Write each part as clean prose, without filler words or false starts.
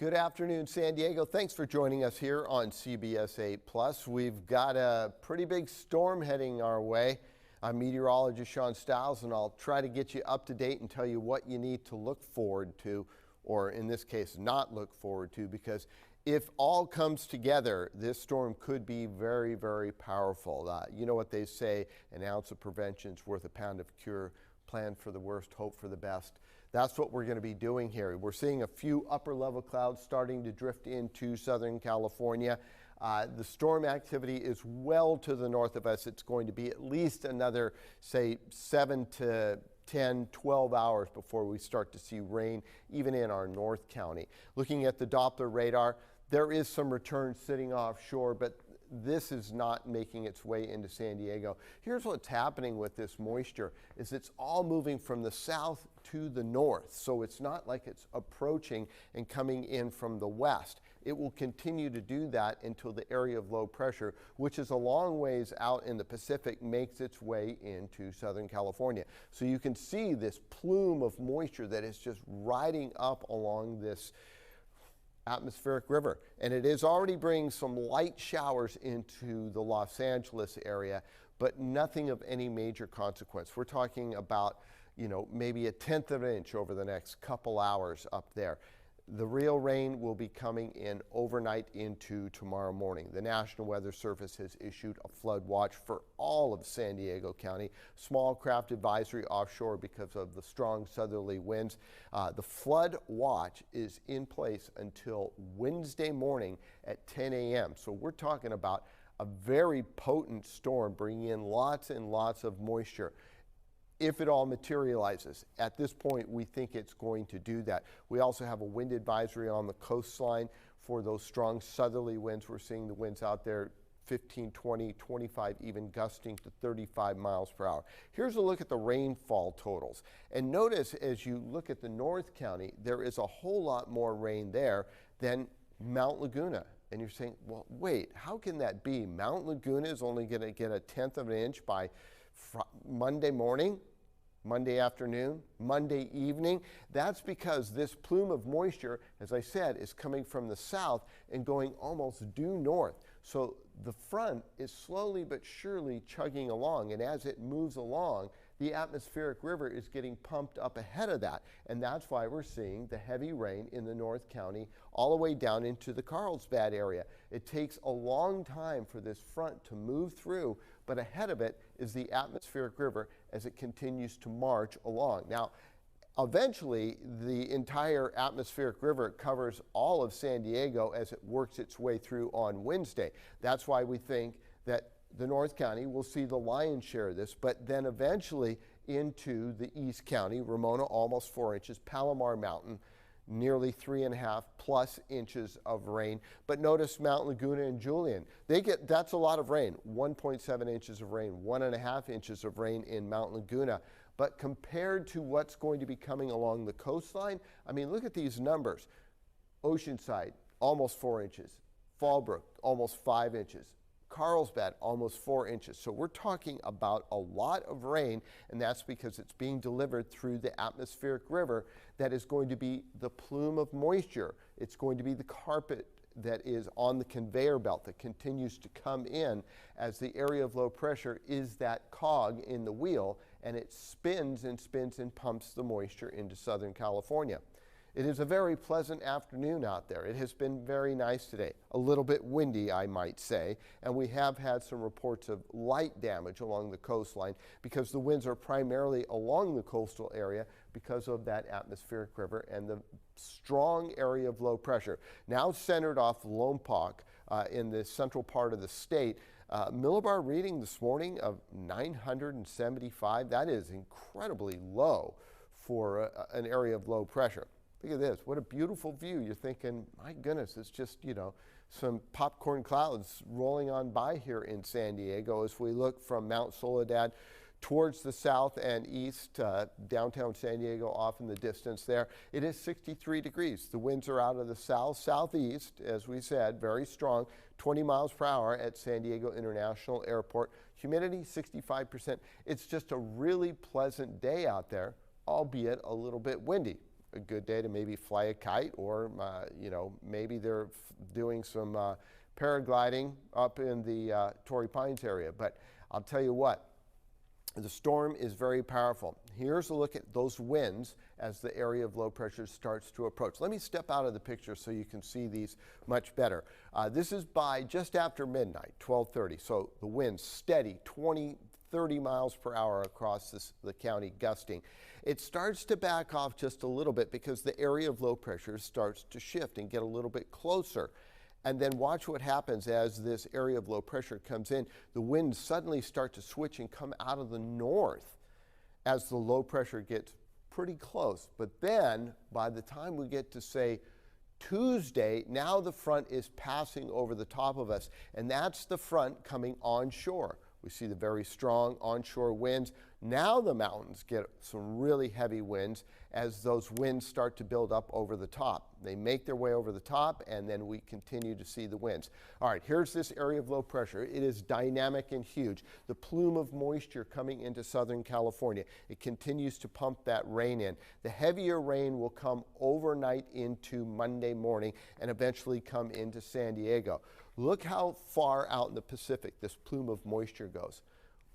Good afternoon, San Diego. Thanks for joining us here on CBS 8 Plus. We've got a pretty big storm heading our way. I'm meteorologist Sean Stiles, and I'll try to get you up to date and tell you what you need to look forward to, or in this case, not look forward to, because if all comes together, this storm could be very, very powerful. You know what they say, an ounce of prevention is worth a pound of cure. Plan for the worst, hope for the best. That's what we're going to be doing here. We're seeing a few upper level clouds starting to drift into Southern California. The storm activity is well to the north of us. It's going to be at least another, say, 7 to 10, 12 hours before we start to see rain, even in our North County. Looking at the Doppler radar, there is some return sitting offshore, but this is not making its way into San Diego. Here's what's happening with this moisture is it's all moving from the south to the north. So it's not like it's approaching and coming in from the west. It will continue to do that until the area of low pressure, which is a long ways out in the Pacific, makes its way into Southern California. So you can see this plume of moisture that is just riding up along this atmospheric river, and it is already bringing some light showers into the Los Angeles area, but nothing of any major consequence. We're talking about, maybe a 1/10 of an inch over the next couple hours up there. The real rain will be coming in overnight into tomorrow morning. The National Weather Service has issued a flood watch for all of San Diego County. Small craft advisory offshore because of the strong southerly winds. The flood watch is in place until Wednesday morning at 10 a.m. So we're talking about a very potent storm bringing in lots and lots of moisture. If it all materializes. At this point, we think it's going to do that. We also have a wind advisory on the coastline for those strong southerly winds. We're seeing the winds out there 15, 20, 25, even gusting to 35 miles per hour. Here's a look at the rainfall totals. And notice as you look at the North County, there is a whole lot more rain there than Mount Laguna. And you're saying, well, wait, how can that be? Mount Laguna is only going to get a 1/10 of an inch by Monday morning, Monday afternoon, Monday evening. That's because this plume of moisture, as I said, is coming from the south and going almost due north. So the front is slowly but surely chugging along, and as it moves along, the atmospheric river is getting pumped up ahead of that, and that's why we're seeing the heavy rain in the North County all the way down into the Carlsbad area. It takes a long time for this front to move through, but ahead of it is the atmospheric river as it continues to march along. Now, eventually, the entire atmospheric river covers all of San Diego as it works its way through on Wednesday. That's why we think that the North County will see the lion's share of this, but then eventually into the East County, Ramona almost 4 inches, Palomar Mountain nearly 3.5+ inches of rain. But notice Mount Laguna and Julian, that's a lot of rain, 1.7 inches of rain, 1.5 inches of rain in Mount Laguna. But compared to what's going to be coming along the coastline, I mean, look at these numbers. Oceanside, almost 4 inches. Fallbrook, almost 5 inches. Carlsbad, almost 4 inches. So we're talking about a lot of rain, and that's because it's being delivered through the atmospheric river that is going to be the plume of moisture. It's going to be the carpet that is on the conveyor belt that continues to come in as the area of low pressure is that cog in the wheel, and it spins and spins and pumps the moisture into Southern California. It is a very pleasant afternoon out there. It has been very nice today. A little bit windy, I might say, and we have had some reports of light damage along the coastline because the winds are primarily along the coastal area because of that atmospheric river and the strong area of low pressure. Now centered off Lompoc in the central part of the state. Millibar reading this morning of 975. That is incredibly low for an area of low pressure. Look at this, what a beautiful view. You're thinking, my goodness, it's just, some popcorn clouds rolling on by here in San Diego as we look from Mount Soledad towards the south and east, downtown San Diego off in the distance there. It is 63 degrees. The winds are out of the south-southeast, as we said, very strong, 20 miles per hour at San Diego International Airport. Humidity, 65%. It's just a really pleasant day out there, albeit a little bit windy. a good day to maybe fly a kite, or you know, maybe they're doing some paragliding up in the Torrey Pines area. But I'll tell you what, the storm is very powerful. Here's a look at those winds as the area of low pressure starts to approach. Let me step out of the picture so you can see these much better. This is by just after midnight, 12:30. So the winds steady, 20-30 miles per hour across the county, gusting. It starts to back off just a little bit because the area of low pressure starts to shift and get a little bit closer. And then watch what happens as this area of low pressure comes in. The winds suddenly start to switch and come out of the north as the low pressure gets pretty close. But then by the time we get to, say, Tuesday, now the front is passing over the top of us, and that's the front coming onshore. We see the very strong onshore winds. Now the mountains get some really heavy winds as those winds start to build up over the top. They make their way over the top, and then we continue to see the winds. All right, here's this area of low pressure. It is dynamic and huge. The plume of moisture coming into Southern California. It continues to pump that rain in. The heavier rain will come overnight into Monday morning and eventually come into San Diego. Look how far out in the Pacific this plume of moisture goes.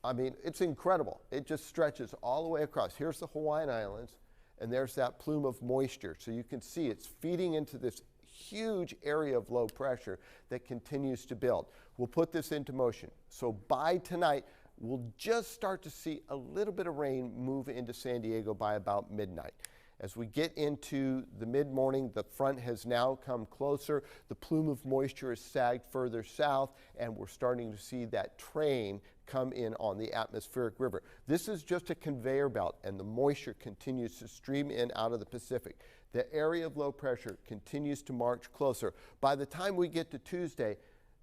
I mean, it's incredible. It just stretches all the way across. Here's the Hawaiian Islands, and there's that plume of moisture. So you can see it's feeding into this huge area of low pressure that continues to build. We'll put this into motion. So by tonight, we'll just start to see a little bit of rain move into San Diego by about midnight. As we get into the mid-morning, the front has now come closer. The plume of moisture is sagged further south, and we're starting to see that train come in on the atmospheric river. This is just a conveyor belt, and the moisture continues to stream in out of the Pacific. The area of low pressure continues to march closer. By the time we get to Tuesday,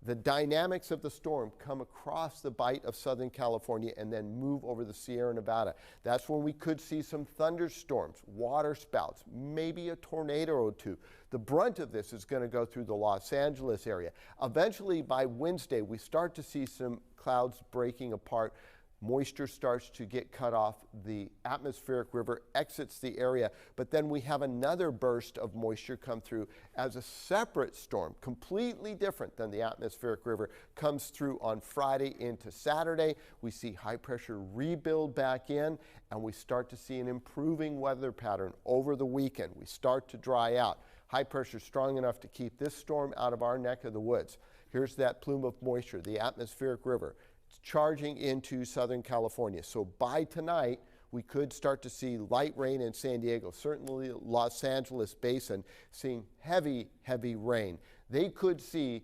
the dynamics of the storm come across the bight of Southern California and then move over the Sierra Nevada. That's when we could see some thunderstorms, water spouts, maybe a tornado or two. The brunt of this is going to go through the Los Angeles area. Eventually, by Wednesday, we start to see some clouds breaking apart. Moisture starts to get cut off. The atmospheric river exits the area, but then we have another burst of moisture come through as a separate storm, completely different than the atmospheric river, comes through on Friday into Saturday. We see high pressure rebuild back in, and we start to see an improving weather pattern over the weekend. We start to dry out. High pressure strong enough to keep this storm out of our neck of the woods. Here's that plume of moisture, the atmospheric river, charging into Southern California. So by tonight, we could start to see light rain in San Diego, certainly Los Angeles basin, seeing heavy, heavy rain. They could see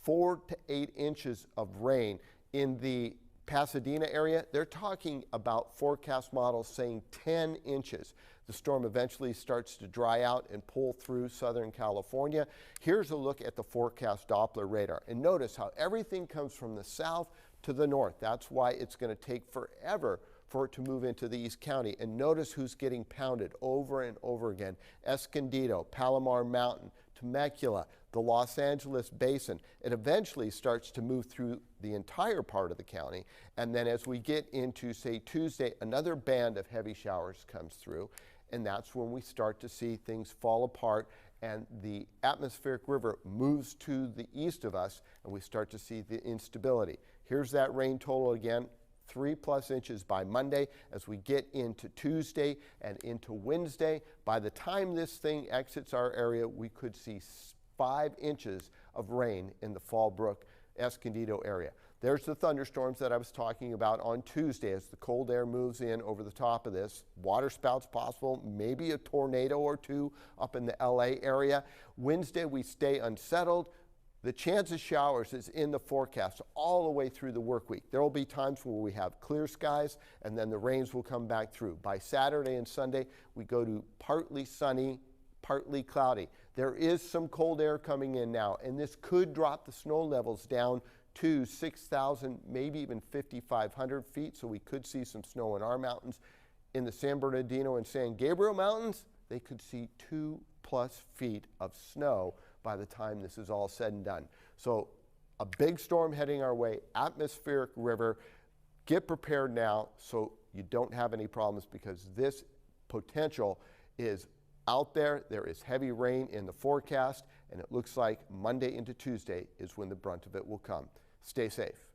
4 to 8 inches of rain in the Pasadena area. They're talking about forecast models saying 10 inches. The storm eventually starts to dry out and pull through Southern California. Here's a look at the forecast Doppler radar. And notice how everything comes from the south to the north. That's why it's going to take forever for it to move into the East County. And notice who's getting pounded over and over again. Escondido, Palomar Mountain, Temecula, the Los Angeles basin. It eventually starts to move through the entire part of the county. And then as we get into, say, Tuesday, another band of heavy showers comes through. And that's when we start to see things fall apart, and the atmospheric river moves to the east of us, and we start to see the instability. Here's that rain total again, 3+ inches by Monday. As we get into Tuesday and into Wednesday, by the time this thing exits our area, we could see 5 inches of rain in the Fallbrook, Escondido area. There's the thunderstorms that I was talking about on Tuesday as the cold air moves in over the top of this. Water spouts possible, maybe a tornado or two up in the LA area. Wednesday, we stay unsettled. The chance of showers is in the forecast all the way through the work week. There will be times where we have clear skies, and then the rains will come back through. By Saturday and Sunday, we go to partly sunny, partly cloudy. There is some cold air coming in now, and this could drop the snow levels down to 6,000, maybe even 5,500 feet, so we could see some snow in our mountains. In the San Bernardino and San Gabriel Mountains, they could see 2+ feet of snow by the time this is all said and done. So a big storm heading our way, atmospheric river. Get prepared now so you don't have any problems, because this potential is out there. There is heavy rain in the forecast, and it looks like Monday into Tuesday is when the brunt of it will come. Stay safe.